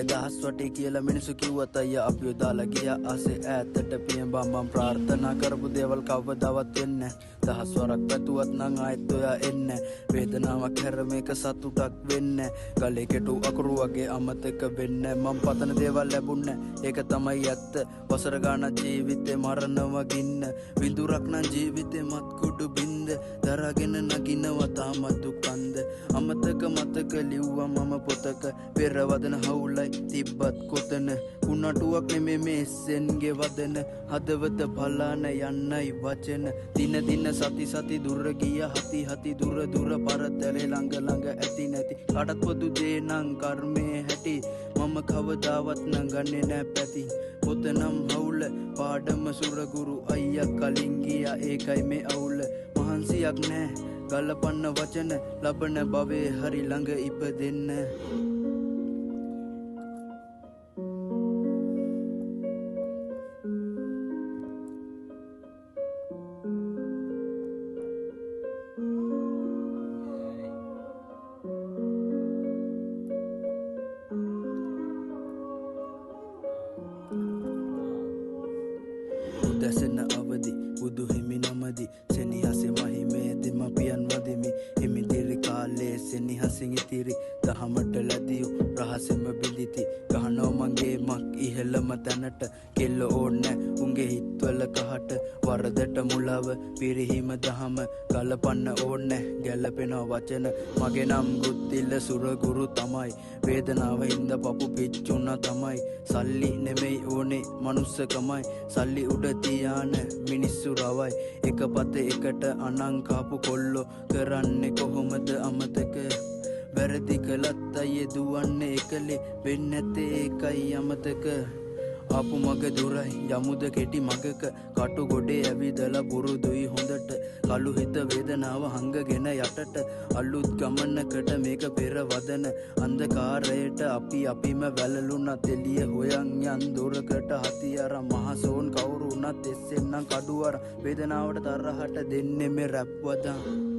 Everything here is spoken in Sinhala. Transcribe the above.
දහස් වටේ කියලා මිනිසු කිව්වත් අයියා අපිව දාලා ගියා ආසේ ඈතට පියඹා මම ප්‍රාර්ථනා කරපු දේවල් කවදාවත් වෙන්නේ දහස් වරක් පැතුවත් නම් ආයෙත් ඔයා එන්නේ වේදනාවක් හැර මේක සතුටක් වෙන්නේ ගලේ කෙටු අකුරු වගේ අමතක වෙන්නේ මම පතන දේවල් ලැබුන්නේ ඒක තමයි ඇත්ත වසර ගාන ජීවිතේ මරණ වගින්න විඳුරක් නම් ජීවිතේ මත් කුඩු බින්ද දරාගෙන නගිනවා තාම දුකන්ද අමතක මතක ලිව්වා මම පොතක පෙරවදන හවුලයි තිබ්බත් කොතන කුණටුවක් නෙමෙයි මේ සෙන්ගේ වදන හදවත පලාන යන්නයි වචන දින දින සති සති දුර ගිය හති දුර දුර පරතරේ ළඟ ළඟ ඇති නැති කාටත් පොදු දේ නම් කර්මයේ හැටි මම කවදාවත් නගන්නේ නෑ පැති පොත නම් හවුල පාඩම සුරගුරු අයියා කලින් ගියා ඒකයි මේ අවුල මහන්සියක් නෑ ගලපන්න වචන ලබන භවයේ හරි ළඟ ඉපදෙන්න උදැසන අවදි බුදු හිමි නමදි සෙනෙහසේ මහිමේ දෙමපියන් වදිමි හිමිදිරි කාලේ සෙනෙහසින් ඉතිරි දහමට ලැබියු රහසෙම බිඳිති ගහනෝ මගේ මක් ඉහළම තැනට කෙල්ල ඕන්නේ උන්ගේ හිත්වල කහට වරදට මුලව පිරිහීම දහම ගලපන්න ඕන්නේ ගැලපෙන වචන මගේ නම් ගුත්තිල්ල සුරගුරු තමයි වේදනාව හින්දා පපු පිච්චුණා තමයි සල්ලි නෙමෙයි ඕනේ මනුස්සකමයි සල්ලි උඩ තියාන මිනිස්සු රවයි එක පතේ එකට අනං කාපු කොල්ලෝ කරන්නේ කොහොමද අමතක වැරදි කළත් අයියේ දුවන්නේ එකලේ වෙන්නේ නැත්තේ ඒකයි අමතක ආපු මග දුරයි යමුද කෙටි මගක කටු ගොඩේ ඇවිදලා පුරුදුයි හොඳට කළු හිත වේදනාව හංගගෙන යටට අලුත් ගමනකට මේක පෙරවදන අන්ධකාරයට අපිම වැළලුණත් එළිය හොයන් යන් දොරකට හතියර මහසෝන් කවුරු උනත් එස්සෙන්නම් කඩුවර වේදනාවට තරහට දෙන්නේ මේ රැප් වදන්